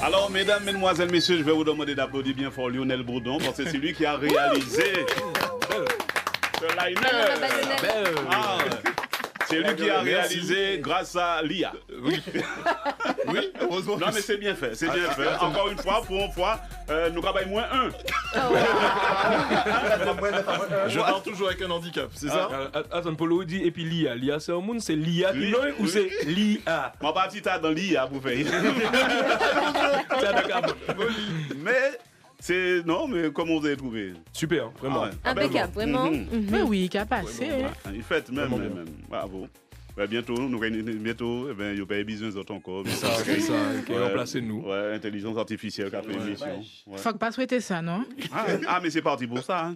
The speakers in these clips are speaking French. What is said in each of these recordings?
Alors, mesdames, mesdemoiselles, messieurs, je vais vous demander d'applaudir bien fort Lionel Bourdon, parce que c'est lui qui a réalisé ce liner. Ah, c'est lui qui a réalisé grâce à l'IA. Oui. Oui, heureusement. Non, mais c'est bien fait, c'est bien fait. Encore une fois, pour une fois, nous travaillons moins 1. Je pars toujours avec un handicap, c'est ça? Attends, Polo dit, et puis l'IA. L'IA, c'est un monde, c'est l'IA qui l'ont ou c'est l'IA? Mon parti, t'as dans l'IA pour faire. Mais, c'est. Non, mais comment vous avez trouvé? Super, vraiment. Ah ouais. Impeccable, vraiment. Mais oui, qui a passé. Il fait même. Bravo. Ouais, bientôt, bientôt, il n'y a pas besoin d'autres encore. C'est ça, qui a remplacé nous. Ouais, intelligence artificielle qui a fait l'émission. Ouais. Faut pas souhaiter ça, non? Mais c'est parti pour ça. Hein.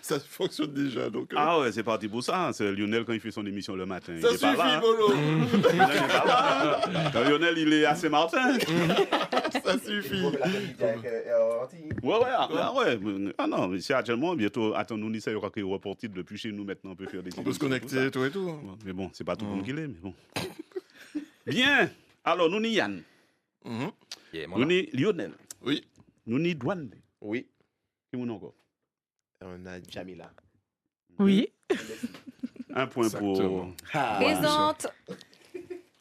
Ça fonctionne déjà, donc. Ah ouais, c'est parti pour ça. C'est Lionel quand il fait son émission le matin. Ça il est suffit, pas là, Polo. Lionel n'est pas là. Quand Lionel, il est à Saint-Martin. Ça suffit. Ouais. Ah non, mais c'est actuellement, bientôt, attends-nous, il y aura que reporter depuis chez nous maintenant, on peut faire des. On peut se connecter, tout et tout. Ouais, mais bon, c'est pas tout le monde qui l'est, mais bon. Bien. Alors, nous ni Yann. Nous ni Lionel. Oui. Nous ni Douane. Oui. Qui nous encore? On a Jamila. Oui. Un point pour. Présente.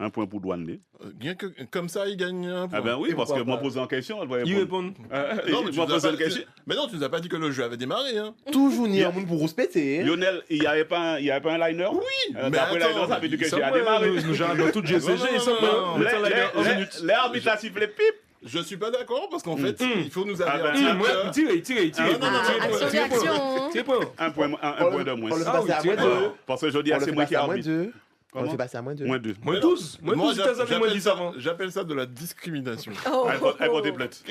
Un point pour Douane. Bien que comme ça, il gagne un point. Ah ben oui, parce que moi posé en question, elle va Il répondre. répond. Non, mais Moi posé une question. Mais non, tu nous as pas dit que le jeu avait démarré, hein. Toujours ni un monde pour rouspéter. Lionel, il n'y avait pas un liner? Oui, mais D'après attends, liner, ça veut dire que Ça j'ai va, démarré. nous gérons dans toute GCG, Non, ils sont non, non. L'arbitre a sifflé pip. Je suis pas d'accord parce qu'en fait, il faut nous Ah ben, avertir. Tirez. Action-réaction. Tirez point. Un point de moins. On le fait passer à moins 2. Parce que je dis, On le c'est fait moi qui passer à moins arbitre. 2. On le Comment? fait passer à moins 2. Moins 2. Moins 12. Moins 12, t'as moins 10 avant. J'appelle ça de la discrimination. Elle compte plainte.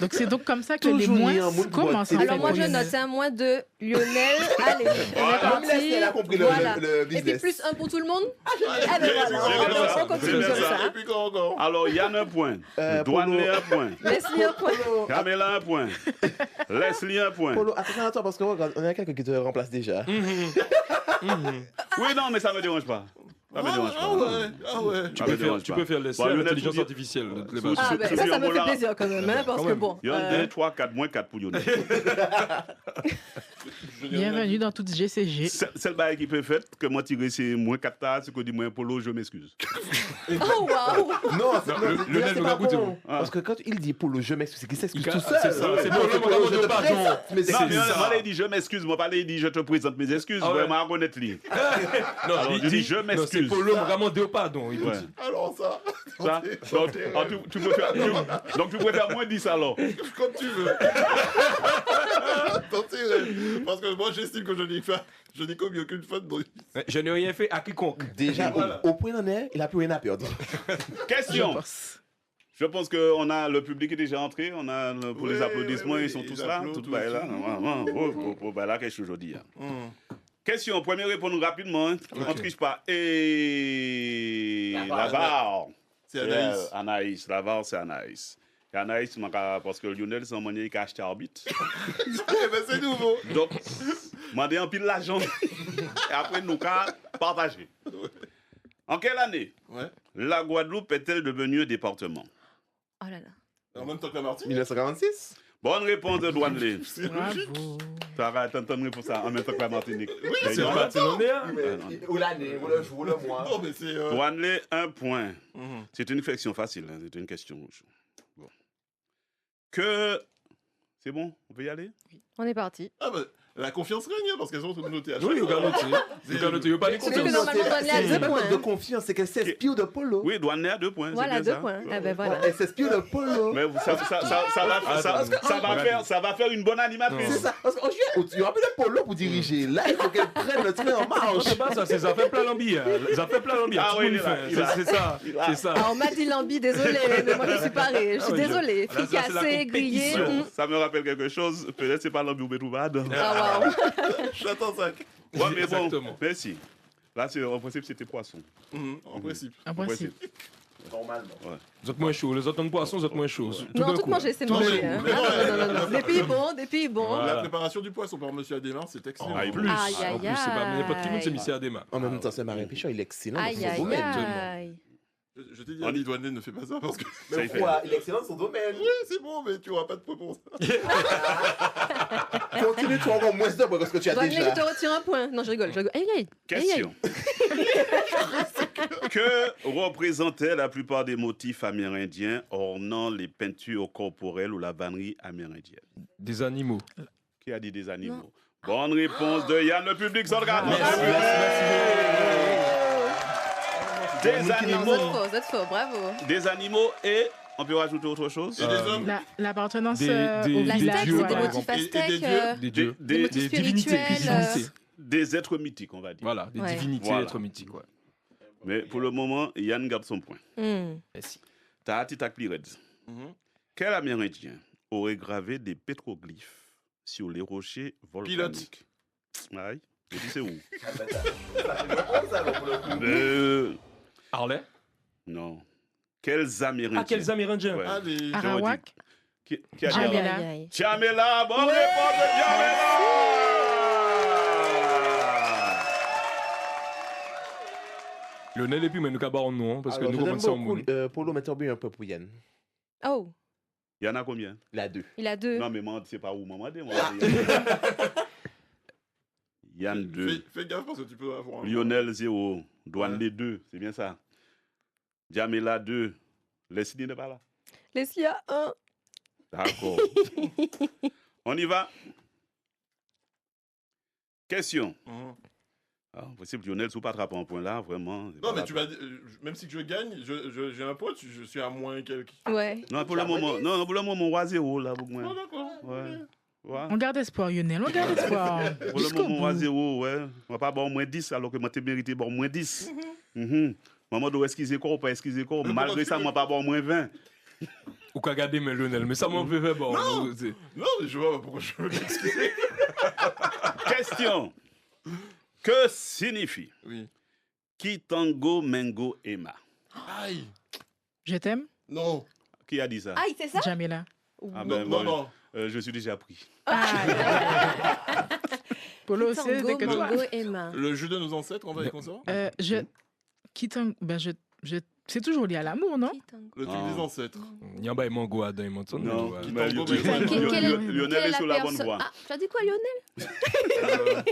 Donc c'est donc comme ça que les Toujours ni un moins monde pour commencent. voter. Alors moi je note un moins 2, Lionel, allez, on est parti. Elle a compris le Voilà. Et puis business. plus 1 pour tout le monde. Eh ben voilà, on continue comme ça. Et puis quoi encore? Alors, Yann un point. Douane un point. Laisse-lui un point. Camilla un point. Leslie un point. Polo, attention à toi parce qu'on a quelqu'un qui te remplace déjà. Oui, non, mais ça me dérange pas. Ça me dérange pas. Ah ouais. Tu peux faire l'essai à l'intelligence artificielle. Ah ben ça me fait plaisir quand même, hein, parce que bon. Il y a 2, 3, 4, moins 4 pour Lionel. Bienvenue dans toute GCG. C'est le bail qui peut faire que moi tirer c'est moins 4 tas, c'est que dit moins Polo, je m'excuse. Oh waouh. Non, Lionel c'est nous pas a goûté, bon. Parce que quand il dit Polo, je m'excuse, c'est qu'il s'excuse tout C'est seul. ça, c'est Polo, mon je de te pardon. présente mes Non, mais excuses. moi, il dit je m'excuse, moi, pas il dit je te présente mes excuses, Ah ouais. vraiment honnête lui. Non, Alors, il il dit, dit je non, c'est m'excuse. Polo, vraiment de pardon. Il Ouais. dit. Alors ça. Ça, donc, tu préfères moins 10 alors. Comme tu veux. Parce que moi j'estime que je n'ai commis aucune faute. Donc... Je n'ai rien fait à quiconque. Déjà, au point d'en est, il a plus rien à perdre. Question. Je pense qu'on a le public est déjà entré, on a pour les applaudissements, ils sont tous là. Tout là. Là, quelque chose aujourd'hui. Question, première réponse rapidement, on ne triche pas. Et Lavar. C'est Anaïs. Anaïs, Lavar, c'est Anaïs. Et Anaïs, parce que Lionel, c'est un manière qui a acheté arbitre. Ben, c'est nouveau. Donc, demandez un pile l'argent. Et après, nous qu'à partager. En quelle année la Guadeloupe est-elle devenue un département? Oh là là. En même temps que la Martinique. 1946. Bonne réponse de Douane Lé. Bravo. Ça va t'entendre pour ça en même temps que la Martinique. Oui, c'est en même temps. Ou l'année, ou le jour, ou le mois. Non, mais c'est. Douane Lé, un point. C'est une question facile, hein, c'est une question. Bon. C'est bon, on peut y aller? On est parti. Ah bah, la confiance règne parce qu'elles sont toutes notées à chaque Oui, fois. il n'y a pas de C'est que confiance. normalement, on est à 2 C'est pas points. de confiance, c'est qu'elle s'inspire de Polo. Oui, Douane Lé a 2 points. Voilà, c'est bien 2 ça. points. Ah ben voilà. Elle s'inspire de Polo. Mais ça va faire une bonne animatrice. C'est ça. Parce qu'en juillet, il y aura plus de Polo pour diriger. Là, il faut qu'elle prenne le train en Non, marche. c'est pas ça, c'est ça fait plein l'ambi. Ça fait plein l'ambi. Ah oui, il est là. C'est ça. C'est ça. Ah, on m'a dit Lambi, désolé, mais moi je suis parée. Je suis désolée. Voilà, ça, c'est la Fricassée, grillée. compétition. Ça me rappelle quelque chose. Peut-être c'est pas l'ambiance Bétoubade. Ah waouh. J'attends ça. Ouais, mais bon, Exactement. merci. Là, en principe, c'était poisson. En principe. En principe. Normalement. Vous êtes moins chaud. Les autres poissons, vous êtes moins chaud. Non, tout manger, c'est manger. hein. Non. Des pays bons. Voilà. La préparation du poisson par Monsieur Adémar, c'est excellent. Ah, Plus. Aïe, aïe, En plus, c'est pas n'importe qui, aïe. c'est Missy Adema. En même temps, c'est Marin Pichon, il est excellent. Aïe, aïe, aïe. Je t'ai dit, Annie Douanet ne fait pas ça parce que. Mais pourquoi? Il est excellent dans son domaine. Oui, c'est bon, mais tu n'auras pas de point pour ça. Continue, tu as encore moins de points que ce que tu as Douanet, déjà. je te retire un point. Non, je rigole. Aïe, aïe. Aïe, aïe. Question. Que représentaient la plupart des motifs amérindiens ornant les peintures corporelles ou la vannerie amérindienne? Des animaux. Qui a dit des animaux? Non. Bonne réponse de Yann, le public sur le gâteau. Des Non, animaux. vous êtes faux, bravo. Des animaux et on peut rajouter autre chose? Et des hommes. L'appartenance Des au La dieux, stack, village. c'est des par motifs exemple. Et des aztèques. dieux. Des dieux. Des motifs divinités. spirituels, divinités. Des êtres mythiques, on va dire. Voilà, des Ouais. divinités, Voilà. êtres mythiques. Ouais. Mais pour le moment, Yann garde son point. Merci. Tahati Taklired. Mhm. Quel Amérindien aurait gravé des pétroglyphes sur les rochers volcaniques? Aïe. Et puis c'est où? Harley. Non. Quels Amérindiens? Ah, quels Amérindiens. Ouais. Ah, les. Arawak. Qui a dit Jamela. alors? Jamela, bonne réponse de Jamela! Lionel et puis, mais nous cabons nous, hein, parce que Alors, nous je donne commençons en beaucoup, monde. Polo, mettons bien un peu pour Yann. Oh, Il y en a combien? Il a 2. il a 2. Non, mais moi, c'est pas où maman dit. Yann 2. Fais gaffe parce que tu peux avoir. Lionel 0. Douane Ouais. les 2. C'est bien ça. Jamela 2. Leslie n'est pas là. Leslie a 1. D'accord. On y va. Question. Mhm. Ah, possible, Lionel, si vous pas attraper un point là, vraiment. c'est Non, pas mais la tu vas. Même si je gagne, j'ai un point, je suis à moins quelques. Ouais. Non, pour le moment, non, pour le moment, on va 0 là, pour moi. Non, d'accord. Ouais. Ouais. On garde espoir, Lionel. On garde espoir. Pour le Jusqu'au moment, on va bout. 0, ouais. On va pas avoir moins 10 alors que moi, t'ai mérité bon moins 10. Maman doit excuser quoi ou pas excuser quoi. Mais Malgré pourquoi ça, tu moi, pas avoir moins 20. Ou qu'à garder, mais Lionel. Mais ça m'en fait faire bon. Non. c'est- Non, mais je vois pas pourquoi je veux m'excuser. Question. Que signifie Oui. Kitango Mengo Emma? Aïe. Je t'aime, Non. Qui a dit ça? Aïe, c'est ça? Jamila. Ah, Non, ben, non, moi, non. je suis déjà pris. Ah, Polo aussi, Tango, dès que toi. Mango et main. Le jeu de nos ancêtres, on va y concevoir. C'est toujours lié à l'amour, non? Le truc Ah. des ancêtres. Nyamba et Mango à Diamondson. Non, mais mais Kitango, Lionel est sur la bonne voie. Ah, tu as dit quoi, Lionel?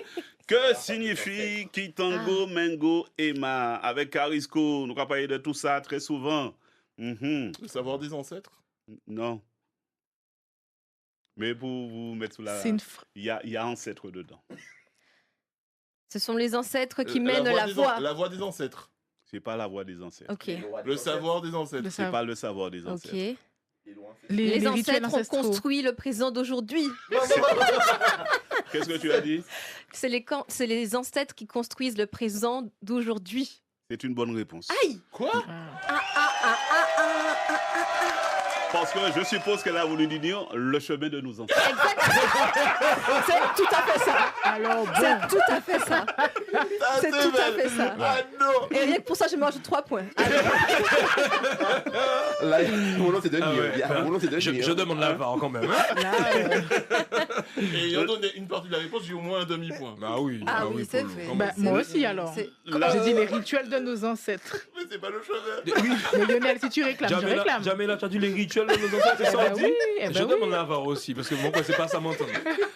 Que signifie Kitango Mengo Emma? Avec Carisco, nous avons parlé de tout ça très souvent. Mhm. Le savoir des ancêtres. Non. Mais pour vous mettre sous la... C'est une Il y a ancêtre dedans. Ce sont les ancêtres qui La mènent voix la des voie. La voix des ancêtres. C'est pas la voix des ancêtres. Ok. Le savoir des ancêtres. le C'est savoir. pas le savoir des Ok. ancêtres. Les rituels ancêtres ont ancestraux. construit le présent d'aujourd'hui. Qu'est-ce que tu as dit? C'est les ancêtres qui construisent le présent d'aujourd'hui. C'est une bonne réponse. Aïe! Quoi? Parce que je suppose qu'elle a voulu dire le chemin de nos ancêtres. C'est tout à fait ça. Alors, bon. C'est tout à fait ça. C'est tout à fait ça. Ah non. Et rien que pour ça, je me rajoute 3 points. Là, mon nom c'est Denis. Ah ouais. Mon nom c'est Denis. Je demande la VAR quand même. Hein. Là, Et ayant donné une partie de la réponse, j'ai au moins un demi-point. Bah oui. Ah oui, c'est Polo, vrai. quand bah, même. moi aussi, alors. C'est- Là, J'ai dit les rituels de nos ancêtres. Mais c'est pas le chemin. Mais Lionel, si tu réclames, je réclame. Jamais tu as dit les rituels de nos ancêtres, c'est Eh ça ben on dit? oui, eh ben Je oui. demande la VAR aussi, parce que mon quoi, c'est pas ça m'entendre.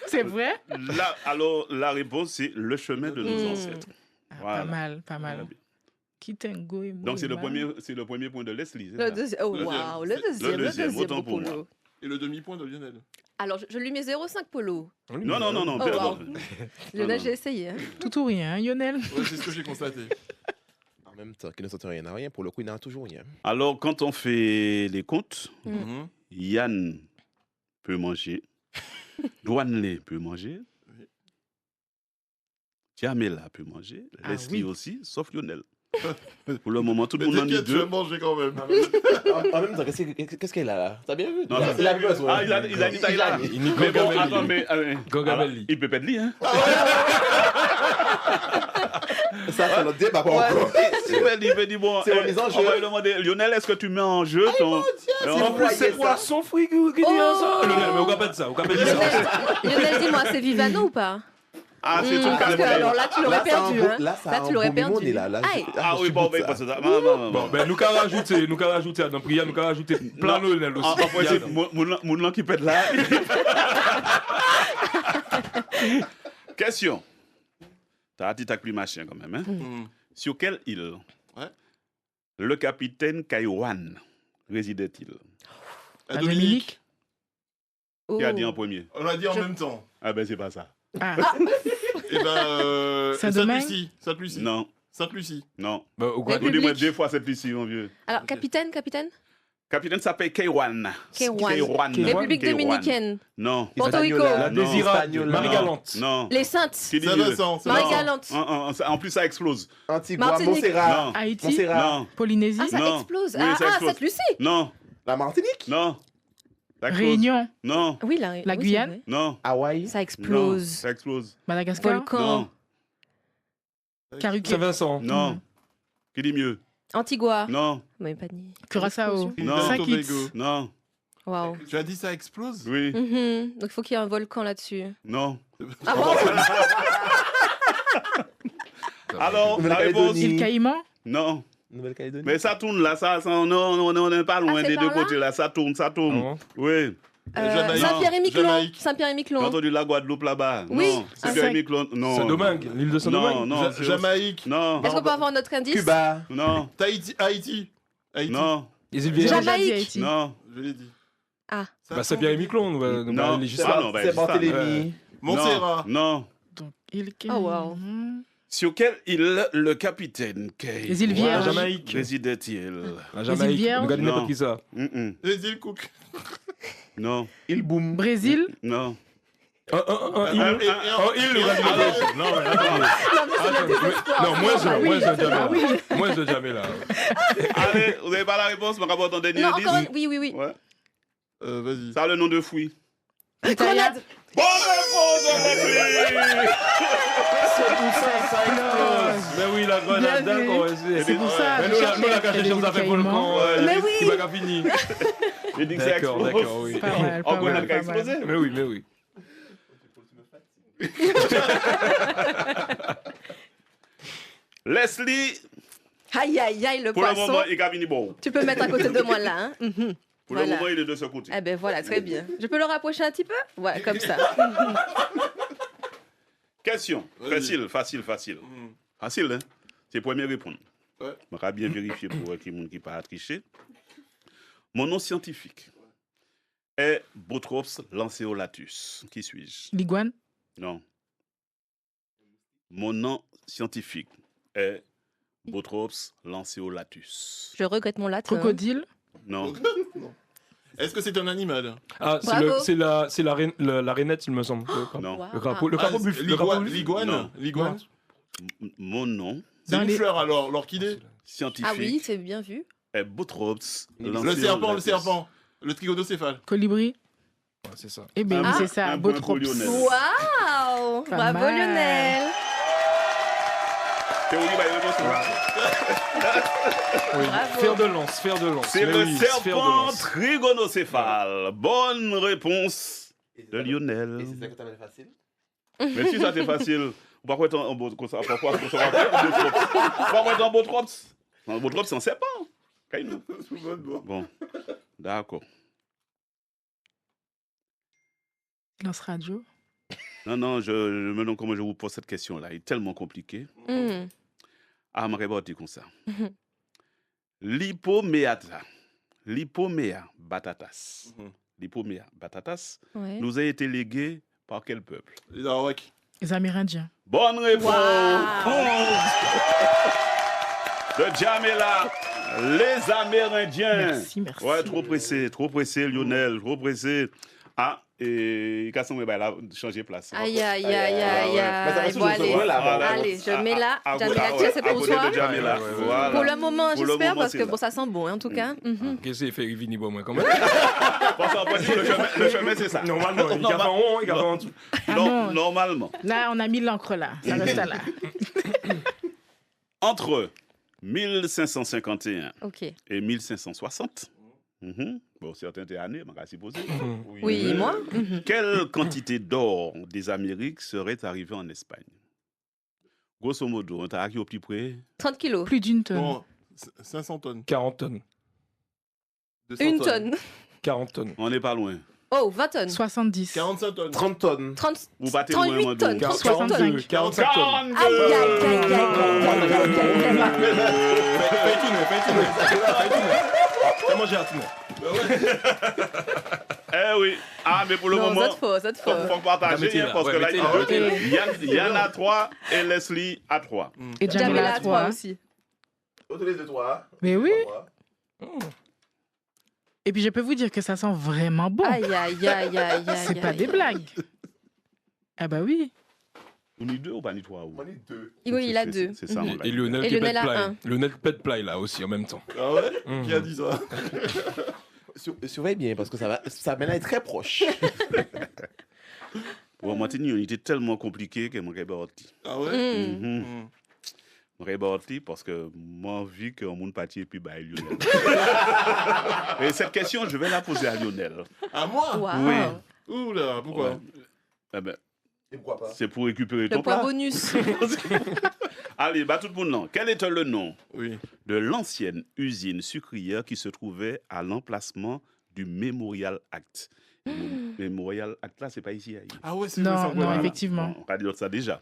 C'est vrai? là, alors, la réponse, c'est le chemin de nos ancêtres. Ah, Voilà. Pas mal, pas mal. Kitengo et Donc, c'est le Moïma. premier point de Leslie. c'est Le ça? deuxième. Oh, Le waouh, deuxième. le deuxième Autant pour pour moi. Polo. Et le demi-point de Lionel. Alors, je lui mets 0,5 Polo. Non, non, non, non, Oh, pardon. wow. Lionel, non. j'ai essayé. Hein. Tout ou rien, hein, Lionel? Ouais, c'est ce que j'ai constaté. En même temps, qu'il ne sortent rien à rien, pour le coup, il n'a toujours rien. Alors, quand on fait les comptes, Mhm. Yann peut manger, Douanelé peut manger, Oui. Jamela peut manger, Ah Leslie oui. aussi, sauf Lionel. Pour le moment, tout le Mais monde en dit t'inquiète, je vais deux. manger quand même. En même temps, qu'est-ce qu'elle a là? T'as bien vu? Non, non. C'est la gosse, ouais. Ah, il a dit Thaïlande. Il n'y Mais bon, Gogabelli. attends, mais... Gogabelli. il peut pas être lui, hein? Ça, c'est notre débat, pas encore. Il peut dire, bon, C'est remise en jeu. on va lui demander, Lionel, est-ce que tu mets en jeu ton... En plus, c'est Poisson fruit qui dit ça. Oh. Lionel, mais on capte ça, on capte ça. Lionel, dis-moi, c'est Vivano ou pas? Ah, c'est tout le Parce que cas. alors là, tu l'aurais perdu. Hein. Là, ça Là, tu l'aurais perdu. Là. Aïe. Ah oui, bon, ben, pas ça. Bon, ben, nous qu'à rajouter à notre prière, nous qu'à rajouter plein de Lionel aussi. En principe, mon nom qui pète là. Question. T'as un petit tac plus machin quand même, hein? Sur quelle île le capitaine Kaiwan résidait-il? À Dominique. Qui a Oh. dit en premier? On l'a dit en même temps. Ah ben c'est pas ça. Ah, Eh ben, Saint-Domingue. Sainte-Lucie. Sainte-Lucie. Non, Sainte-Lucie. non. Bah, au République. Guadeloupe. Dis-moi 2 fois cette ici, mon vieux. Alors, capitaine. Capitaine s'appelle Kaiwan. Kaiwan. République Kaiwan. dominicaine. Non. Porto Rico. La Non. désirable, Non. Marie-Galante. Non. Les Saintes. Qui dit Saint-Vincent. Marie-Galante. En plus, ça explose. Antigua, Martinique. Montserrat. Non. Haïti. Montserrat. Non. Polynésie. Ah, ça Non. explose. Oui, Ah, ça explose. Sainte-Lucie. Non. La Martinique. Non. Ça explose. Réunion. Non. Oui, La oui, Guyane. c'est vrai. Non. Hawaï. Ça Non. explose. Ça explose. Madagascar. Volcan. Non. Cariquet. Saint-Vincent. Non. Qui dit mieux? Antigua. Non. Mais pas dit. Curaçao. Non. Saint-Kitts. Tobago. Non. Waouh. Tu as dit ça explose? Oui. Donc, il faut qu'il y ait un volcan là-dessus. Non. Ah bon? Alors, la Nouvelle-Calédonie. réponse? Île Caïman. Non. Nouvelle-Calédonie. Mais ça tourne là, on n'est pas loin Ah, c'est des par deux là côtés là, ça tourne. Ah bon? Oui. Jamaïque. Saint-Pierre-et-Miquelon. Jamaïque. J'ai Saint-Pierre-et-Miquelon. entendu la Guadeloupe là-bas. Oui. Non. Ah, C'est Pierre-et-Miquelon. Non. Saint-Domingue, l'île de Non, Saint-Domingue. non. c'est- Jamaïque. Non. Est-ce qu'on peut avoir un autre indice? Cuba. Non. Tahiti. Haïti. Haïti. Non. Les îles J'ai Vierges. déjà dit Jamaïque. Haïti. Non. Je l'ai dit. Ah. Bah, Saint-Pierre-et-Miquelon, nous va Non. législatif. Ah, non, bah, C'est c'est ça. Barthélemy. Montserrat. Non. Donc, île Oh, Caïman. wow. Sur quelle île le capitaine Kay Les îles La Vierges. Jamaïque. résidait-il? La îles Jamaïque. Vierges. Nous gardons Non. n'importe qui ça. Les îles Cook. Non. Il boom. Brésil. Non. Un île, nous gardons n'importe. Non, mais attends. Non, moins un jamais. Moins un jamais là. Allez, vous n'avez pas la réponse, mais rapport en dernier Non, indice? encore une. Oui, oui, oui. Ouais. Vas-y. Ça a le nom de fruit. Grenade. Bonne réponse, on remplit. C'est pour ça, ça explose. Mais oui, la Bien grenade, vu. d'accord. C'est pour ça. Mais je nous, cherchais la les cachée, ça fait Caïmans. volcan. Mais oui. Qui va qu'à finir. J'ai dit que ça D'accord, explose. d'accord, oui. Pas mal, En pas grenade mal, qui a pas mal. explosé. Mais oui, mais oui. Leslie, Aïe, aïe, aïe, le pour le poisson. moment, il a fini bon. Tu peux me mettre à côté de moi là. Hein. Mhm. Pour Voilà. le moment, il est de ce côté. Eh ben voilà, très bien. Je peux le rapprocher un petit peu? Ouais, comme ça. Question. Vas-y. Facile. Facile, hein? C'est premier répondre. Ouais. On va bien vérifier pour qui ne pas tricher. Mon nom scientifique est Botrops lanceolatus. Qui suis-je? L'iguane. Non. Mon nom scientifique est Botrops lanceolatus. Je regrette mon latin. Crocodile. Non. Est-ce que c'est un animal? Ah, Bravo. c'est la rainette, il me semble. Non. Wow. Le crapaud buffle. Le crapaud buffle. L'iguane. L'iguane. Mon nom C'est Dans une les- fleur alors, l'orchidée. scientifique Ah oui, c'est bien vu. est Botrops Le serpent. Le trigodocéphale. Colibri. Ouais, c'est ça. Eh bien, Ah, oui, c'est ça. un point pour Botrops. Lionel. Waouh! Pas Bravo mal. Lionel! Théorie, bah, il répond sur ça. Oui. Bravo. Fer de lance. C'est Mais le oui, fer de serpent lance. trigonocéphale. Bonne réponse de Lionel. Et c'est ça que t'appelles facile? Mais si ça c'est facile, pourquoi être en Botrops? Pourquoi être en Botrops? En Botrops, c'est un serpent. Caïnou. Bon, d'accord. Lance radio. Non, je me demande comment je vous pose cette question-là. Elle est tellement compliquée. Hmm. Ah, je vais dire comme ça. L'hypomea batatas. L'hypomea batatas Ouais. nous a été légué par quel peuple? Les Arawaks. Les Amérindiens. Bonne réponse de Jamela. Les Amérindiens. Merci, merci. Ouais, trop pressé, Lionel, trop pressé. Ah, et Casson, il a changé de place. Aïe, aïe, aïe, aïe, Mais ça aïe. va Bon, toujours se allez. voir, là, Voilà. Allez, je mets là. À Jamila, côté- tiens, c'est à pour côté toi. de Jamila. Ouais, ouais, ouais. Voilà. Pour le moment, Pour le j'espère, moment, parce c'est que là. bon, ça sent bon, hein, en tout cas. Mhm. Qu'est-ce qu'il fait Vini bon, moi, quand même? Parce qu'en fait, le chemin, c'est ça. Normalement, il a fait en haut, il a fait en dessous. Ah Non, non. normalement. Là, on a mis l'encre là. Ça reste là. Entre 1551 Ok. et 1560, Bon, certains étaient annés, mais s'y poser. Oui, moi. Quelle quantité d'or des Amériques serait arrivée en Espagne? Grosso modo, on t'a acquis au petit près. 30 kilos. Plus d'une tonne. Bon, 500 tonnes. 40 tonnes. 200 Une tonne. 40 tonnes. On n'est pas loin. Oh, 20 tonnes. 70. 45 tonnes. 30 tonnes. 30, Vous battez 38 loin, tonnes. Mando. 65. 45 tonnes. Aïe, aïe, aïe, aïe, aïe, aïe, aïe, Fais tourner. Fais manger à tourner. Eh oui. Ah, mais pour le Non, moment, ça te faut. faut partager, hein, parce que là, Yann a 3 et Leslie a 3. Et Jamila Jamila à à 3 3. aussi. Autorise de toi. Mais oui. Et puis je peux vous dire que ça sent vraiment bon. Aïe, aïe, aïe, aïe, aïe. C'est pas des blagues. Ah bah oui. On est 2 ou pas ni 3 On est 2. Oui, il a 2. C'est ça, on l'a Et dit. Lionel Et qui Lionel pète a play. un. Lionel pète play là aussi en même temps. Ah ouais Mhm. Qui a dit ça? Surveille bien parce que ça maintenant est très proche. Pour Martini, on était tellement compliqué que mon sorti. Ah ouais Mm. Mon sorti parce que moi, vu qu'on monde parti et puis bah, Lionel. Et cette question, je vais la poser à Lionel. À moi? Waouh. Oui. Ouh là, pourquoi? Ouais. Eh ben, Et pourquoi pas? c'est pour récupérer Le ton point plat. bonus. Allez, bah tout le monde là. Quel était le nom Oui. de l'ancienne usine sucrière qui se trouvait à l'emplacement du Memorial Act? Le Memorial Act là, c'est pas ici. Ah ouais, c'est Non, vrai, non, voilà. effectivement. On va dire ça déjà.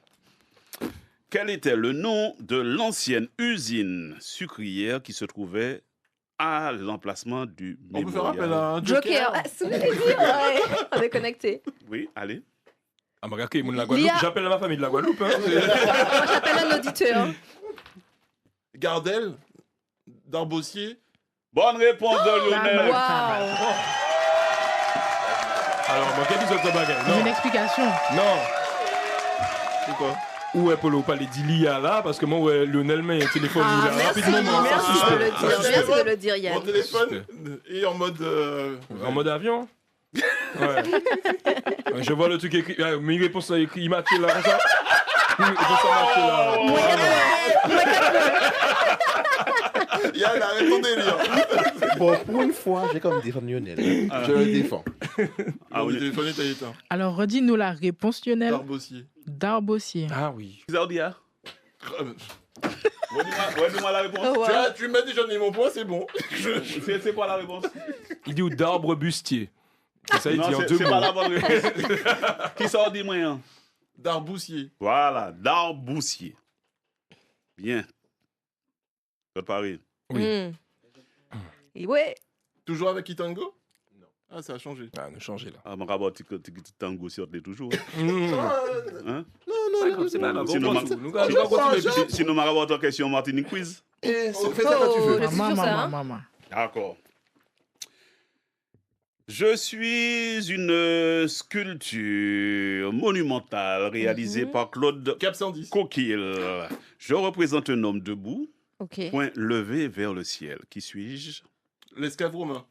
Quel était le nom de l'ancienne usine sucrière qui se trouvait à l'emplacement du On peut faire appel Memorial? à un Joker. Ah, c'est vrai, ouais. On est connecté. Oui, allez. Ah, mais regarde, la Guadeloupe. J'appelle ma famille de la Guadeloupe. Hein. Moi, j'appelle un auditeur. Gardel, Darbossier. Bonne réponse de Lionel. Waouh. Alors, moi, quel autre bagage? J'ai une Non. explication. Non. C'est quoi? Où est Polo? Pas les d'Ilia là, parce que moi, ouais, Lionel met un téléphone. Ah, il a merci, rapidement. merci de le dire. Merci de le dire, Mon Yann. téléphone est en mode. En mode avion? Ouais. Je vois le truc écrit. Mais il répond ça écrit immaculé là, comme ça. Il répond ça immaculé là. Yann, arrête ton délire. Bon, pour une fois, j'ai comme défendu Lionel. Je le défends. Ah oui, le téléphone est éteint. Alors redis-nous la réponse, Lionel. Darbossier. Darbossier. Ah oui. Zaudia. Dis-moi la réponse. Oh, wow. Tu m'as déjà donné mon point, c'est bon. C'est quoi la réponse? Il dit d'arbre bustier. Et ça, il Non, dit en c'est 2 c'est mots. pas la bonne réponse. Qui sort dit moyen? Darboussier. Voilà, d'Arboussier. Bien. Code Paris. Oui. Mm. Et ouais. Toujours avec Itango? Non. Ah, ça a changé. Ah, ne changez là. Ah, mon rapport, tango sur toujours. Mmh. Hein? Non, C'est pas grave. Sinon, on ma- continue. Nous allons continuer. Sinon, ma rapport en question Martinique quiz. Fais ça quand tu Oh, veux. je suis Maman, sur ça. maman, Hein. maman. D'accord. Je suis une sculpture monumentale réalisée par Claude Cap 110. Coquille. Je représente un homme debout, Ok. point levé vers le ciel. Qui suis-je? L'esclave romain.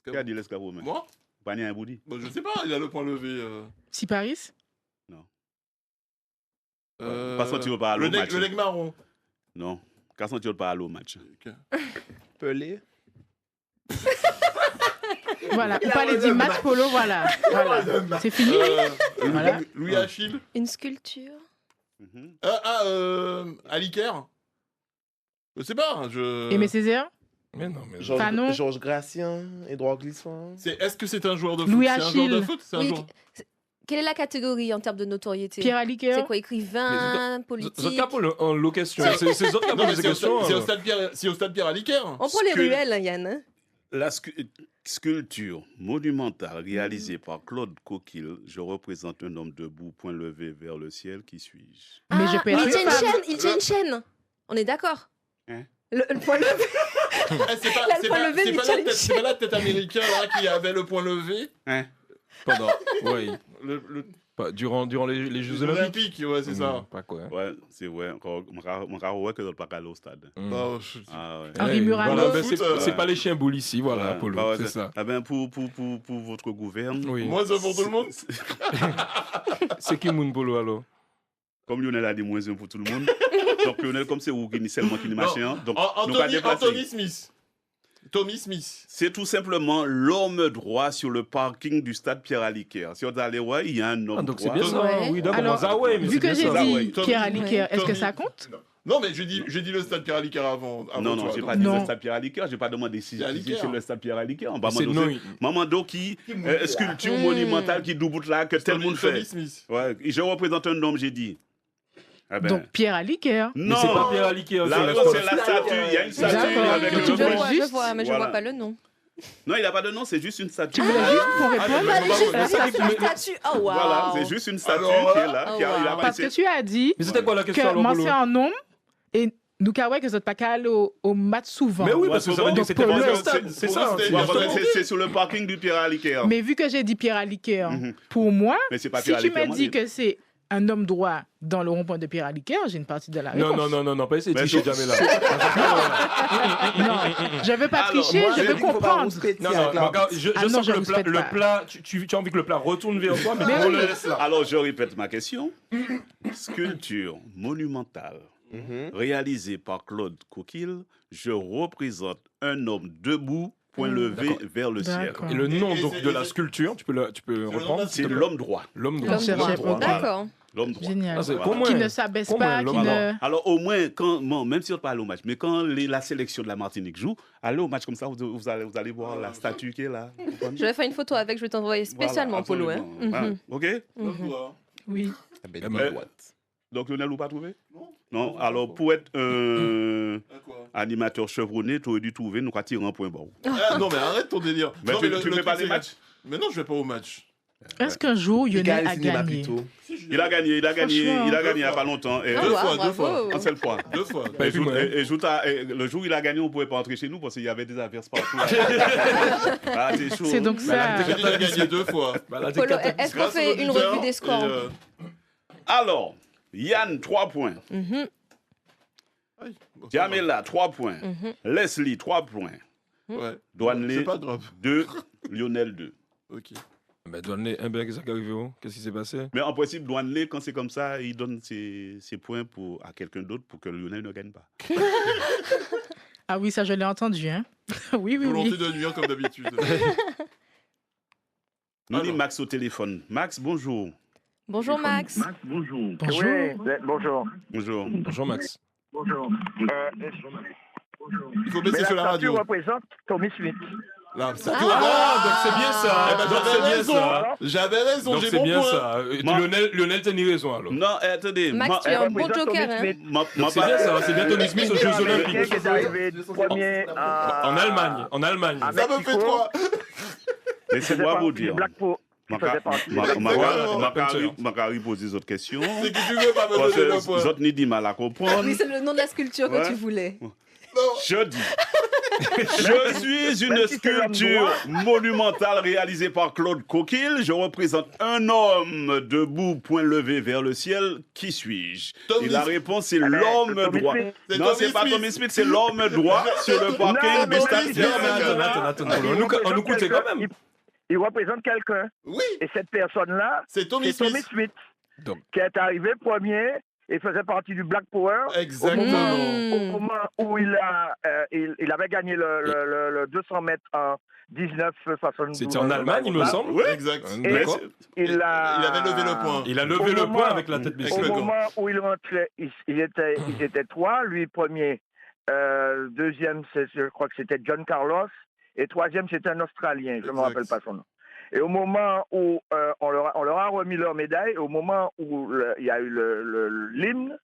Qui a dit l'esclave romain? Moi? Pas ni un boudi. Bah, je sais pas, il a le point levé. Si Paris. Pas senti pas à l'eau match. Le leg marron. Non. Pas senti pas à l'eau match. Ok. Pelé. Voilà. Vous parlez du match polo, voilà. Voilà. C'est fini. Voilà. Louis Achille. Une sculpture. Mhm. Alicaire. Je sais pas, je. Aimé Césaire. Mais non, mais. Fanon. Georges Gratien, Édouard Glissant. Est-ce que c'est un joueur de foot? Louis C'est un joueur de Achille. foot? C'est un Oui. joueur. Quelle est la catégorie en termes de notoriété? Pierre C'est Aliqueur. quoi, écrivain, politique? Zot pour en location. C'est Zot qui a Non, mais posé c'est ces questions. au stade Pierre Alicaire. On prend les Scul- ruelles, hein, Yann. hein. La sculpture monumentale réalisée par Claude Coquille. Je représente un homme debout, point levé vers le ciel. Qui suis-je? Mais je peux il être tient une femme. chaîne, il tient une chaîne. On est d'accord? Hein? Le point levé. C'est pas, Là, le c'est point pas- levé, c'est mais pas tiens la les tête- c'est pas la tête américaine là qui avait le point levé. Hein? Pendant. Oui. Le Durant les Jeux Jeux Olympiques. Olympiques, ouais, c'est ça. Pas quoi. Ouais, c'est vrai. Mon carreau, ouais, que d'autres pas aller au stade. Mm. Bah, Ah ouais. Henri Murano. Voilà, ben, Foot, c'est pas les chiens boules ici, voilà, Ouais, Polo, bah ouais, c'est ça. Ah ben, pour votre gouverne, Oui. Moins un pour tout le monde. C'est qui Moun Polo alors? comme Lionel a dit moins un pour tout le monde, donc Lionel, comme c'est vous qui ni seulement qui ni machin, donc nous pas Anthony déplacer. Smith. Tommy Smith. C'est tout simplement l'homme droit sur le parking du stade Pierre-Aliquer. Si vous allez voir, il y a un homme Donc c'est droit. bien ça. Ouais. Oui, d'accord. Alors, Zaoué, mais vu c'est que bien j'ai ça. dit Tommy. Pierre Aliquer, est-ce que Tommy. ça compte? Non, mais j'ai dit le stade Pierre-Aliquer avant Non, toi, j'ai donc. pas dit Non. le stade Pierre-Aliquer. J'ai pas demandé si Pierre-Aliquer. c'est le stade Pierre-Aliquer. C'est non. Mamando qui sculpture monumentale qui double là que tout le monde Tommy fait. Smith. Ouais, je représente un homme, j'ai dit. Ah ben, Donc Pierre Aliquer. Mais non, c'est pas Pierre Aliquer. là, c'est la statue. Il y a une statue D'accord. avec Tu le veux nom. juste- Je vois, mais je Voilà. vois pas le nom. Non, il n'a pas de nom, c'est juste une statue. Tu voulais juste qu'on réponde mais à c'est la pas statue. statue. Oh, wow. Voilà, c'est juste une statue Alors, qui est là. oh, Qui a, il a wow. Parce que apprécié. tu as dit Mais c'était quoi la question que alors, moi Polo c'est un homme et nous ouais que vous n'êtes pas qu'à aller au match souvent. Mais oui, parce que ça veut dire que c'était Donc, pas Polo, un stade. C'est ça. Polo, c'est c'était- Ouais, justement. c'est sur le parking du Pierre-Aliquer. Mais vu que j'ai dit Pierre Aliquer, Mhm. pour moi, Mais c'est pas si tu Pierre-Aliquer, me dis que c'est un homme droit dans le rond-point de Pierre Aliquer, j'ai une partie de la réponse. Non, pas essayer de Mais tricher donc- jamais là. Non, je ne veux pas Alors, tricher, moi, je j'ai veux dit qu'il faut pas comprendre. rouspéter Non, avec non, la- regarde, je Ah non, sens je que respecte pas. tu as envie que le plat retourne vers toi, mais Mais on oui. le laisse là. Alors, je répète ma question. Sculpture monumentale réalisée par Claude Coquille. Je représente un homme debout, point levé vers le ciel. D'accord. Et le nom Et donc c'est- de et la c'est- sculpture, tu peux reprendre. C'est l'homme droit. L'homme On droit. cherchait droit. pas. D'accord. L'homme droit. Génial. Ah, c'est- Voilà. comment Qui est- ne s'abaisse comment pas, est qui l'homme ne... Alors, au moins, même si on ne parle au match, mais quand la sélection de la Martinique joue, allez au match comme ça, vous allez voir la statue qui est là. Vous comprenez? Je vais faire une photo avec, je vais t'envoyer spécialement, Voilà, Polo. Hein. absolument. Voilà. OK? L'homme droit. Oui. Eh ben, Eh ben, dis droite. Donc, Lionel, vous pas trouvé? Non. Non. Alors, pour être Ah, quoi animateur chevronné, tu aurais dû trouver, nous, qu'à tirer un point bon. Ah, non, mais arrête ton délire. Mais Non, tu le ne fais truc, pas c'est- les matchs? Mais non, je vais pas au match. Est-ce qu'un jour, Qui Lionel gagne a le cinéma gagné? plutôt. Il a gagné il a gagné il n'y a pas longtemps. Et Ah, Deux wow, fois, deux bravo. fois. une seule fois. 2 fois. Bah, Et, et puis, moi, le jour où il a gagné, on ne pouvait pas entrer chez nous parce qu'il y avait des averses partout. Ah, c'est chaud. C'est donc ça. J'ai déjà gagné 2 fois. Bah, là, Polo, t'es est-ce qu'on Grâce fait aux une auditeurs revue des scores? Alors, Yann, 3 points. Mhm, Jamela, 3 points. mhm. Leslie, 3 points. Ouais. Douanelé, C'est pas grave. 2. Lionel, 2. Ok. Bah, Douanelé, un bec, ça qui arrive où? Qu'est-ce qui s'est passé? Mais en principe, Douanelé, quand c'est comme ça, il donne ses points à quelqu'un d'autre pour que Lionel ne gagne pas. Ah oui, ça je l'ai entendu. Hein. Oui, oui, Volonté oui. de nuire comme d'habitude. Nous dit Alors. Max au téléphone. Max, bonjour. Bonjour Max. Bonjour. Oui, bonjour. Bonjour. Bonjour, Max. Bonjour. Il faut Mais baisser la sur la statue radio. représente Tommy Smith. Là, ça Ah. Ah, donc c'est bien ça. Eh ben, Donc c'est j'avais bien raison. ça. J'avais raison, Donc j'ai c'est mon bien point. ça. Lionel, t'as ni raison alors. Non, attendez. Max, tu es un bon représente joker. Tommy Hein. Smith. Donc c'est bien ça. C'est bien Tony Smith aux Jeux Américain Olympiques. qui est arrivé premier En Allemagne. En Allemagne. à Ça me fait Mexico. 3. Laissez-moi vous dire. Blackpool. Macari pose des autres questions. C'est que tu veux pas me Parce donner que le point. les autres n'y dit mal à comprendre. Oui, c'est le nom de la sculpture Ouais. que tu voulais. Je dis. Je suis une sculpture monumentale réalisée par Claude Coquille. Je représente un homme debout, point levé vers le ciel. Qui suis-je? Tommy Et la Smith. réponse c'est ben, l'homme Tommy droit. Smith. C'est Non, Tommy c'est pas Smith. Tommy Smith, c'est l'homme droit sur le parking Non, du stade Tommy Non, mais Pierre-Aliquer. attends. On nous coûtait quand même. Il représente quelqu'un. Oui, Et cette personne-là, c'est Tommy c'est Tommy Smith. Smith, Donc. qui est arrivé premier et faisait partie du Black Power. Exactement. Au moment où il avait gagné le 200 mètres en 1972. C'était en Allemagne, il me semble. Oui. Exact. D'accord. Il avait levé le point. Il a levé le moment- point avec la tête baissée. Au D'accord. moment où il rentrait, ils étaient trois. Lui, premier. Deuxième, je crois que c'était John Carlos. Et troisième, c'était un Australien. Je ne me Exact. rappelle pas son nom. Et au moment où on leur a remis leur médaille, au moment où il y a eu l'hymne,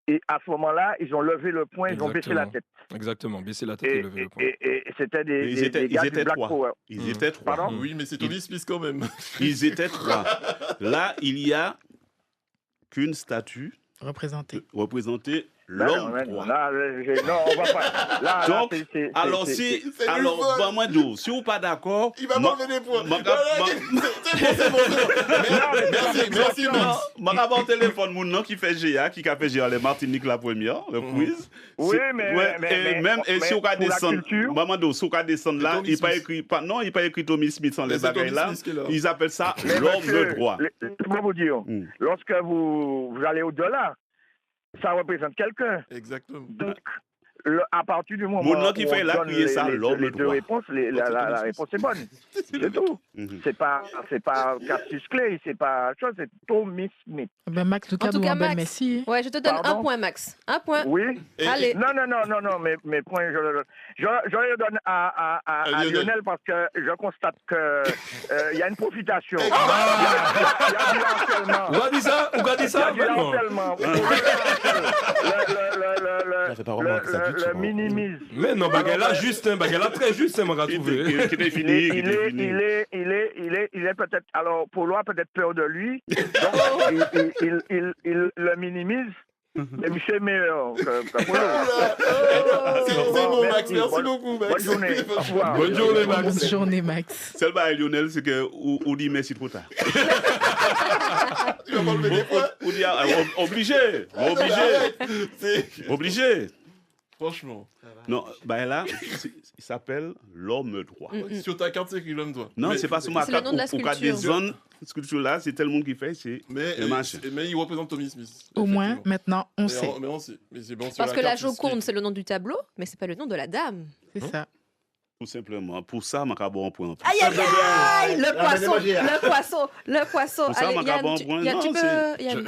et à ce moment-là, ils ont levé le poing, ils ont baissé la tête. Exactement, baisser la tête et Et, lever le poing. et c'était des Ils étaient gars du Black trois. Power. Ils étaient trois. Pardon? Oui, mais c'est Tommy Smith quand même. Ils étaient trois. Là, il y a qu'une statue Représenté. représentée Non, l'homme non, droit. là, non, on va pas. Là, Donc, c'est- alors c'est- si, c'est alors, le vol. Bamando, si vous pas d'accord, Il va m'enlever des points. Ma- C'est bon. Merci, Max. m'a rapport téléphone mon nom qui fait GA, qui a fait GA les Martinique la première, le quiz. Oui, C'est- mais- ouais, mais- et mais- même et mais si on va pour la descendre, culture- Bamando, si on va descendre là, Tommy il pas Smith. écrit pas non, il pas écrit Tommy Smith sans Mais les c'est bagailles Tommy là. Smith qui est là. Ils appellent ça Mais l'homme monsieur, droit. Laissez-moi vous dire, Mm. lorsque vous allez au-delà, ça représente quelqu'un. Exactement. Donc, à partir du moment Mon nom où qui on fait là, donne crier ça, l'homme les le deux droit. réponses, la réponse est bonne. C'est tout. C'est pas Cassius Clay, c'est pas chose, c'est Tommy Smith. Ben, Max, En tout cas, Max. merci. Ouais, je te donne Pardon? un point, Max. Un point. Oui. Allez. Non, mes points, je le donne à Lionel parce que je constate que il y a une profitation. Il y a du harcèlement. On a dit ça? On a dit Il y ça? a du harcèlement. Ça fait pas vraiment que ça dit, tu Le vois. minimise. Mais non, Bagala juste, hein, Bagala très juste, c'est mon gars trouvé. Qui était fini, qui était fini. Il est peut-être, alors Polo a peut-être peur de lui, donc il le minimise, mais c'est meilleur que Polo. C'est bon, Max. Merci Bonne- beaucoup, Max. Bonne journée. Au revoir. Bonne journée, Max. Bonne journée, Max. Celle là, Lionel, c'est que ou dit merci pour tard. Tu vas m'enlever des points. Ou dit obligé, obligé. Franchement. Non, bah là, il s'appelle l'homme droit. Sur ta carte, c'est écrit l'homme doigt. Non, Mais- c'est pas sur ma C'est le carte. nom de la Pour cas des sculpture. zones sculpture là, c'est tel monde qui fait, c'est Mais, le machin. mais il représente Tommy Smith. Au moins, effectivement. maintenant, on Mais sait. Mais on sait. Mais c'est bon, sur Parce la que la carte, c'est Joconde, c'est le nom du tableau, mais c'est pas le nom de la dame. C'est ça. Tout simplement. Pour ça, ma bon point en plus. Aïe, aïe, aïe! Le poisson, le poisson, le poisson. Pour ça, Allez, ma Yann, bon tu point. Yann, Non, tu peux... c'est- Yann.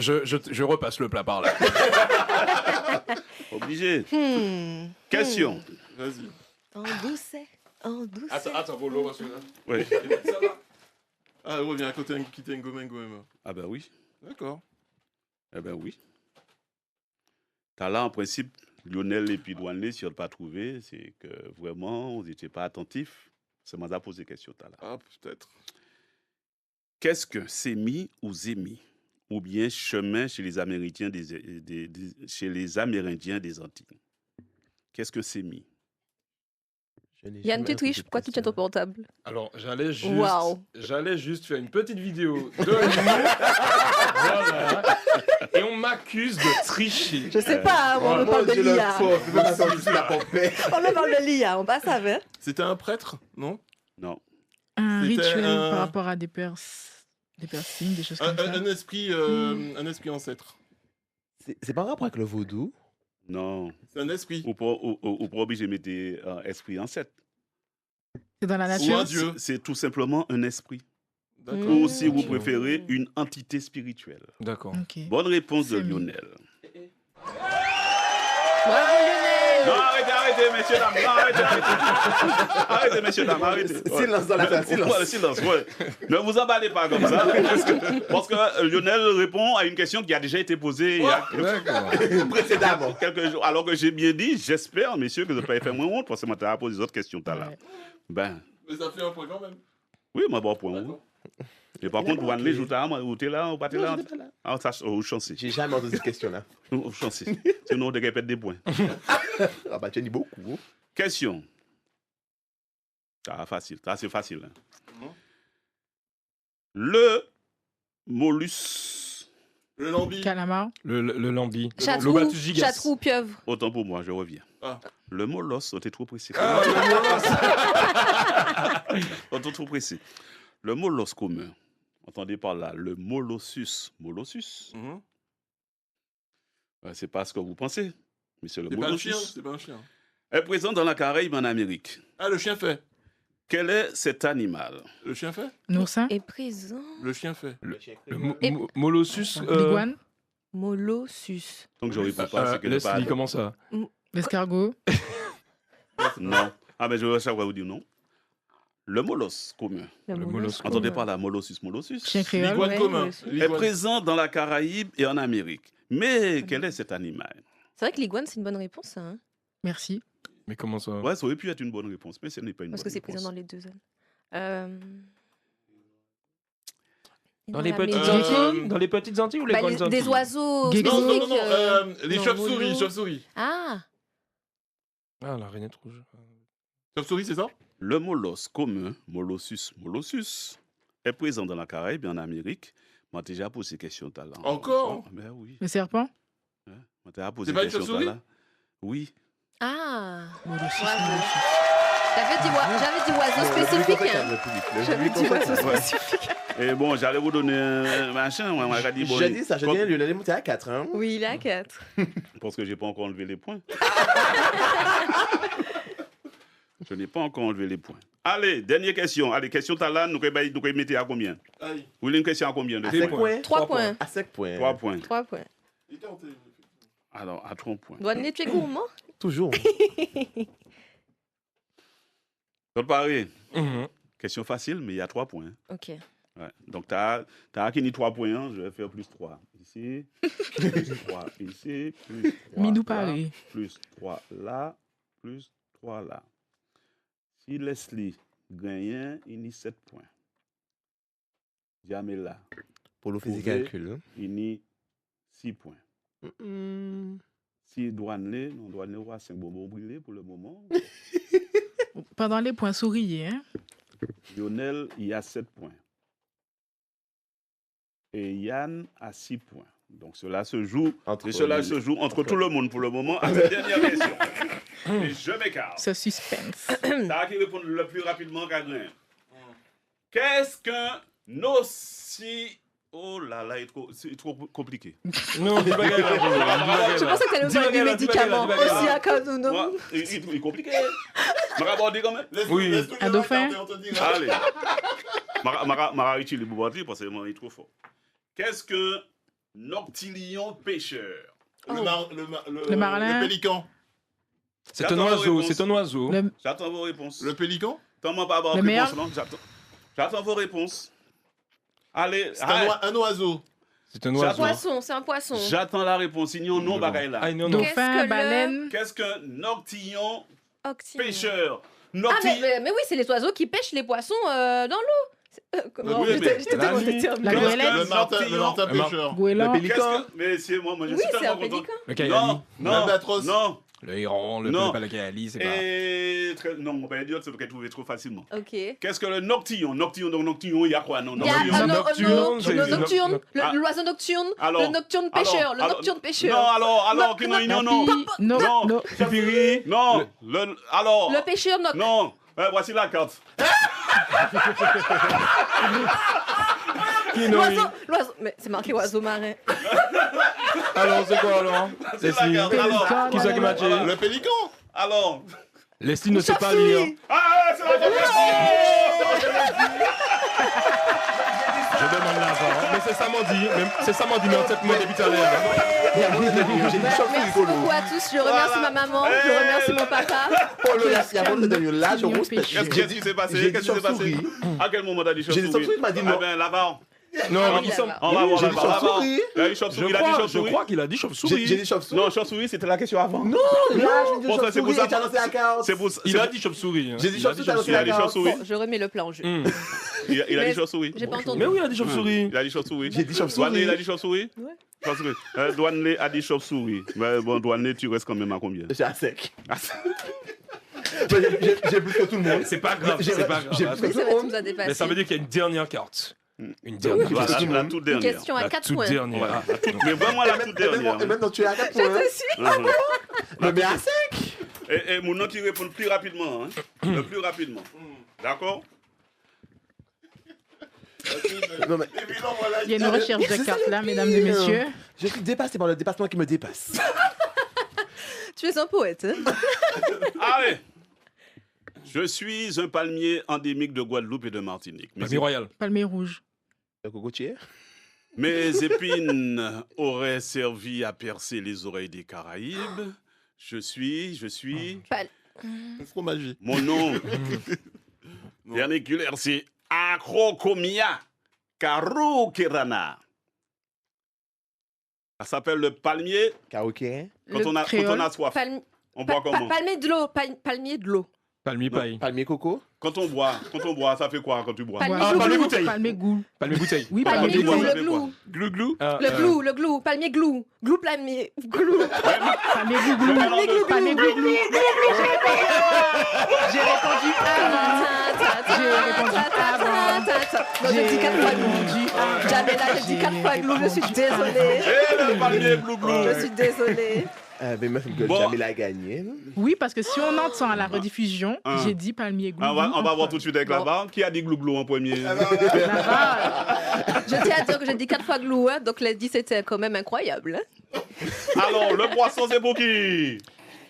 Je repasse le plat par là. Obligé. Question. Vas-y. En doucet, en doucet. Attends, Polo, parce que là. Oui. Ah, reviens à côté quitter Ngomengo. Ah ben oui. D'accord. Eh ben oui. T'as là, en principe, Lionel et puis Douané, si on ne pas trouvé, c'est que vraiment, vous n'étiez pas attentifs. C'est moi qui ai posé la question tout à l'heure. Ah, peut-être. Qu'est-ce que sémi ou zémi? Ou bien chemin chez les Amérindiens chez les Amérindiens des Antilles? Qu'est-ce que sémi? Yann, tu triches, pourquoi tu tiens ton portable? Alors, j'allais Waouh. juste faire une petite vidéo de nous. Voilà. Et on m'accuse de tricher. Je sais pas, on me Moi, parle de j'ai le l'IA. fort, je veux pas sortir sur la pompette. On me parle de l'IA, on va savoir. C'était un prêtre, non? Non. Un C'était rituel un- par rapport à des piercings, des choses comme ça. Un esprit ancêtre. C'est pas un rapport avec le vaudou. Non. C'est un esprit. Ou pas obligé de mettre esprit en 7. C'est dans la Ou un nature. dieu. C'est tout simplement un esprit. D'accord. Ou si vous Ok. préférez, une entité spirituelle. D'accord. Ok. Bonne réponse de Sémi. Lionel. Bravo, Lionel. Non, arrêtez, messieurs, dames. Non, arrêtez, messieurs, dames, arrêtez. Silence dans la salle, silence. Ouais, silence, ouais. Ne vous emballez pas comme ça. Parce que Lionel répond à une question qui a déjà été posée il y a D'accord. Précédemment. quelques jours. Alors que j'ai bien dit, j'espère, messieurs, que vous n'avez pas fait moins honte, parce que je posé des autres questions tout à l'heure. Ouais. Ben, Mais ça fait un point quand même. oui, moi, bon point. Oui. Et par contre, Douane, les jours, où t'es là, ou pas t'es là? j'étais pas là. Ah, ça, oh, chancez. J'ai jamais entendu cette question-là. Chancez. Sinon, on devrait perdre des points. Ah bah tu as dit beaucoup. Question. Ça, facile. Ça, c'est facile. Hein. Le mollusque. Le lambi. Calamar. Le lambi. Chatrou, Lobatus gigas. chatrou, pieuvre. Autant pour moi, je reviens. Ah. Le molosse, on était trop pressé. Ah, On était trop pressé. Le molosse commun. Entendez par là, le molossus. Molossus, Mhm. c'est pas ce que vous pensez, mais c'est le C'est pas un chien. molossus. C'est pas un chien. Est présent dans la Caraïbe en Amérique. Ah, le chien fait. Quel est cet animal? Le chien fait. Noursin. Est présent. Le chien fait. Molossus. L'iguane. Molossus. Donc je réponds pas. c'est que le Leslie, pas- comment ça? L'escargot. Non. Ah, mais je vais savoir vous dire non. Le molosse commun. Le mollusque. Entendez par là, molossus, molossus. Chien créole. L'iguane Ouais, commun. le chien. Est L'iguane. présent dans la Caraïbe et en Amérique. Mais quel est cet animal? C'est vrai que l'iguane, c'est une bonne réponse, ça, hein, Merci. Mais comment ça? Ouais, ça aurait pu être une bonne réponse, mais ce n'est pas une parce que bonne c'est présent dans réponse. les deux zones. Euh, Dans les la petites maison. Antilles? Dans les petites Antilles ou les Bah, grandes Antilles? des oiseaux Gecko. Non, non, spécifiques. non, non. Les non, chauves-souris. mollo. Chauves-souris. Ah, Ah, la rainette rouge. Chauves-souris, c'est ça? Le molosse commun, molossus, molossus, est présent dans la Caraïbe et en Amérique. Moi, j'ai déjà posé question tout à l'heure. Encore? Ben oui. Le serpent. Moi, j'ai déjà posé C'est pas une question tout à chauve-souris? l'heure. Oui. ah. Molossus, Bravo. molossus. J'avais dit oiseau spécifique. Hein. J'avais dit oiseau spécifique. Et bon, j'allais vous donner un machin. Moi, on dit, bon, J'ai dit ça, j'ai dit Lionel est monté à 4. Hein. Oui, il est à 4. Parce que j'ai pas encore enlevé les points. Je n'ai pas encore enlevé les points. Allez, dernière question. Allez, question Talan, nous mettez à combien? Vous voulez une question à combien? À 5 points. 3 points. À 5 points. 3 points. 3 points. Alors, à 3 points. Douane, tu es gourmand? Toujours. Donc, pareil. Question facile, mais il y a 3 points. Ok. Ouais. Donc, tu as acquis 3 points. Hein. Je vais faire plus 3 ici. Plus 3 ici. Plus 3 Minou là. Paris. Plus 3 là. Plus 3 là. Si Leslie gagne, il y a 7 points. Jamela. Pour le physique calcul. Il y a 6 points. Si Douane, aura 5 bonbons brûlés pour le moment. Pendant les points souriés, hein? Lionel, il y a 7 points. Et Yann a 6 points. Donc cela se joue entre tout le monde pour le moment. À la dernière question. Et je m'écarte. Ce suspense. T'as qui répondre le plus rapidement qu'à Grain. Qu'est-ce qu'un ossi... Oh là là, c'est trop compliqué. Non, dis pas Je pensais que tu allais me parler des médicaments aussi à Kanuno. Il est compliqué. M'a abordé quand même. Oui. Un dauphin. Allez. M'a utile le boubatri parce que il est trop fort. Qu'est-ce qu'un octilion pêcheur? Le marlin. Le pélican. C'est un oiseau, c'est un oiseau. J'attends vos réponses. Le pélican. Comment pas avoir Le réponse, non? J'attends vos réponses. Allez, C'est un oiseau. C'est un oiseau. Poisson, c'est un poisson. J'attends la réponse. Sinon, non, bagaille là. Ah, non, non. Dauphin, baleine. Qu'est-ce qu'un octillon Octillon. pêcheur? Ah, mais oui, c'est les oiseaux qui pêchent les poissons dans l'eau. Oui, mais J'étais tellement déterminée. La goélette. Le martin pêcheur. Goéland. Pélican. Mais c'est moi, je Oui, suis c'est tellement un content. pélican. Le Kayali. Non, L'albatros. non. Le héron, le Non. Kayali, c'est pas. Non, on va dire que c'est trouver trop facilement. Ok. Qu'est-ce que le noctillon? Noctillon, il y a quoi? Non, Il y a noctillon. le nocturne, l'oiseau nocturne, Alors, le nocturne pêcheur, le nocturne Non, pêcheur. alors, non. Pipiri. Non, alors. Le pêcheur nocturne. Non, voici la carte. L'oiseau, mais c'est marqué oiseau marin. Alors, c'est quoi alors? C'est la carte. Alors, Qui c'est qui m'a dit? Le pélican. alors. Leslie ne sait pas lire. Ah, c'est la Je demande l'argent. Mais c'est ça mon dit, mais en tête, moi, depuis tout à l'heure. J'ai dit chauve-souris, Merci Polo. beaucoup à tous. Je remercie ma maman, je remercie mon papa. Polo, là, il y a un de là, je respecte. Qu'est-ce qui s'est passé? J'ai dit Qu'est-ce qui s'est passé? chauve-souris. À quel moment t'as dit J'ai dit chauve-souris? chauve-souris, il m'a dit non. Ah ben, là-bas. Non, il semble- On va voir J'ai dit là-bas. chauve-souris. Il a dit chauve-souris, il a dit je chauve-souris. crois qu'il a dit J'ai chauve-souris. dit chauve-souris. Non, chauve-souris, c'était la question avant. Non, là, je dis Bon, ça, c'est pour chauve-souris, ça. j'ai annoncé la carte. C'est pour ça. Il a dit chauve-souris. J'ai dit chauve-souris, Il a dit chauve-souris. Bon, je remets le plan en jeu. Il a Mais dit chauve-souris. J'ai pas entendu. Mais oui, il a dit chauve-souris. Il a dit chauve-souris. J'ai dit chauve-souris. Douane, il a dit chauve-souris. Ouais. Chauve-souris. Douane a dit chauve-souris. Mais bon, Douane, tu restes quand même à combien? Je suis à sec. Ah, J'ai plus que tout le monde. C'est pas grave, J'ai- c'est pas j'ai- grave. C'est vrai, tu nous as dépassé. Mais ça veut dire qu'il y a une dernière carte. Une Voilà, dernière. la toute Une dernière. question à La 4 toute points. dernière. Voilà, la toute- mais vraiment la toute dernière. Et maintenant, tu es à 4 points. Mhm. Mais bien à 5. Et mon nom qui répond le plus rapidement. Hein? Le plus rapidement. D'accord? Non, mais Il y a une recherche de cartes là, mesdames et messieurs. je suis dépassé par le dépassement qui me dépasse. Tu es un poète. Hein? Allez! Je suis un palmier endémique de Guadeloupe et de Martinique. Palmier royal. Palmier rouge. Le cocotier. Mes épines auraient servi à percer les oreilles des Caraïbes. Je suis... Le fromager. Mon nom vernaculaire, c'est Acrocomia caroukerana. Ça s'appelle le palmier. Karaoké. Quand Le on a soif, on boit comment? Palmier de l'eau. Palmier de l'eau. Palmier paille. Palmier coco. Quand on boit, ça fait quoi quand tu bois? Palmier Ah, palmier glou. bouteille. Palmier goût. Palmier bouteille. Oui, Palmier palmier glou, goût. ça le fait quoi? glou. Glou-glou? Le glou, palmier glou. Glou, palmier, glou. Palmier goût, glou. Palmier goût, glou. J'ai répondu avant. J'ai répondu avant. J'ai dit 4 fois glou. répondu avant. Jamela, j'ai dit 4 fois glou. Je suis désolée. Et le palmier glou-glou. Je suis désolée. Mais moi, que Bon. Jamila a gagné. Oui, parce que si on entend à la rediffusion, Ah. j'ai dit palmier glouglou. On va voir en tout de suite avec la barre. Qui a dit glouglou en premier? Là-bas, Je tiens à dire que j'ai dit 4 fois glou, hein, donc les 10 c'était quand même incroyable. Hein. Alors, le poisson, c'est pour qui?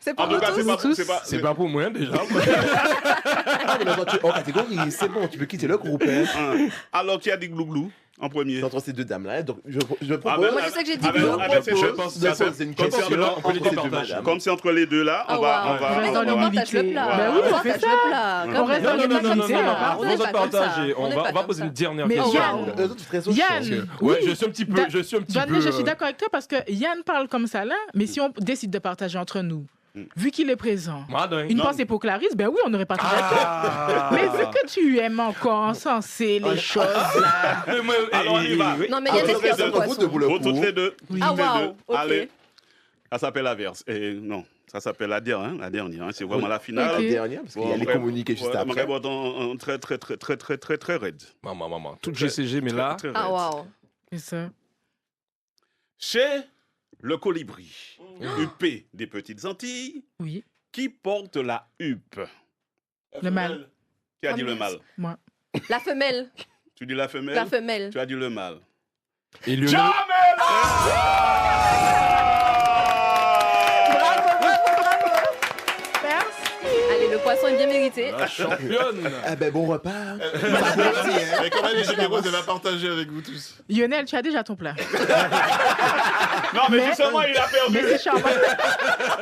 C'est pour En tout nous cas, tous. C'est pas pour moi déjà. Ah, mais là, tu es en catégorie, c'est bon, tu peux quitter le groupe. Hein. Alors, qui a dit glouglou en premier? C'est entre ces deux dames-là. Donc, je Ah, propose. ben, Moi, je sais que j'ai dit ah, ben, glou. ah, ben, c'est- Je pense- de ça, poser une comme question c'est là, on peut les entre ces deux départager. madames. Comme c'est entre les deux là, Ah, on va. wow. On On va, reste dans on va- l'humilité. Partage le plat. Ben oui, on Partage fait ça. le plat. On Comme reste ça. dans On n'est pas l'humilité, comme ça. on va On n'est va pas comme ça. partager. On On n'est va pas comme poser ça. une dernière Mais question. Yann, Eux autres, très Yann, Ouais, oui. je suis un petit peu. Dan- Je suis un petit Doanel, peu. je suis d'accord avec toi parce que Yann parle comme ça là, mais si on décide de partager entre nous, vu qu'il est présent, Madame. une Non. pensée pour Clarisse, ben oui, on aurait partagé avec toi. Ah. Mais vu que tu aimes encore encenser les choses là. Alors, on y va. Non, mais Ah, il y a vous des êtes questions deux. Vous deux poissons. pour le Vous toutes coup. les deux. Oui. Ah, Toutes les waouh, deux. ok. Allez. Ça s'appelle la verse. Non, ça s'appelle la dernière. La dernière. Hein. C'est vraiment la finale. La Ok. dernière, parce qu'il y a les Ouais, communiqués juste ouais, après. mais bon, très raide. Maman. Tout GCG, mais là. Très Ah, raide. waouh. C'est ça. Chez le colibri, huppé des petites Antilles, Oui. qui porte la huppe? Le mâle. Qui a Ah, dit le mince. mâle? Moi. La femelle. Tu dis la femelle? La femelle. Tu as dit le mâle. Et Lionel. Merci. Allez, le poisson est bien mérité. La championne. Ah ben bon repas. Mais quand même, les généreux, elle va partager avec vous tous. Lionel, tu as déjà ton plat. Non, mais Mais- justement, il a perdu. Mais c'est charmant.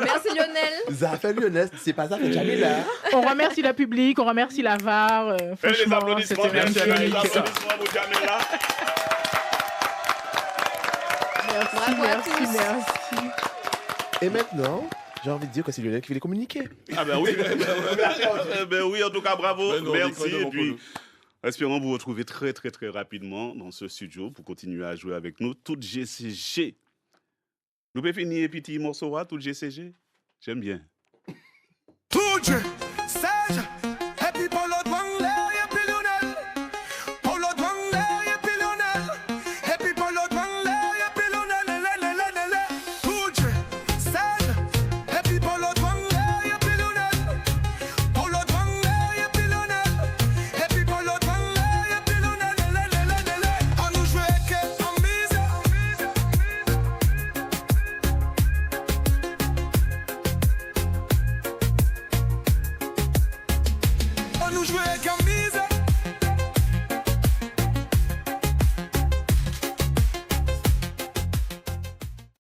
Merci Lionel. Ça fait Lyonnaise, c'est pas ça, fait Jamila. On remercie le public, on remercie la VAR. Fais les Franchement, applaudissements, c'était bien sûr, les magnifique. applaudissements pour Jamila. Bravo à Merci, tous. merci. Et maintenant, j'ai envie de dire que c'est Lionel qui fait les communiquer. Ah ben oui. Ben oui, en tout cas, bravo. Ben non, Merci. déconne, Et mon puis, Polo. espérons vous retrouver très rapidement dans ce studio pour continuer à jouer avec nous. Tout GCG. Nous pouvons finir petit morceau à tout GCG. J'aime bien. Tudo, seja, happy polo dwangle, happy Lionel. Polo dwangle, happy Lionel. Happy polo dwangle, happy Lionel. Le. Tudo, seja, happy polo dwangle, happy Lionel. Polo dwangle, happy Lionel. Happy polo dwangle, happy Lionel. Le. On nous jouait que en mise. On nous jouait comme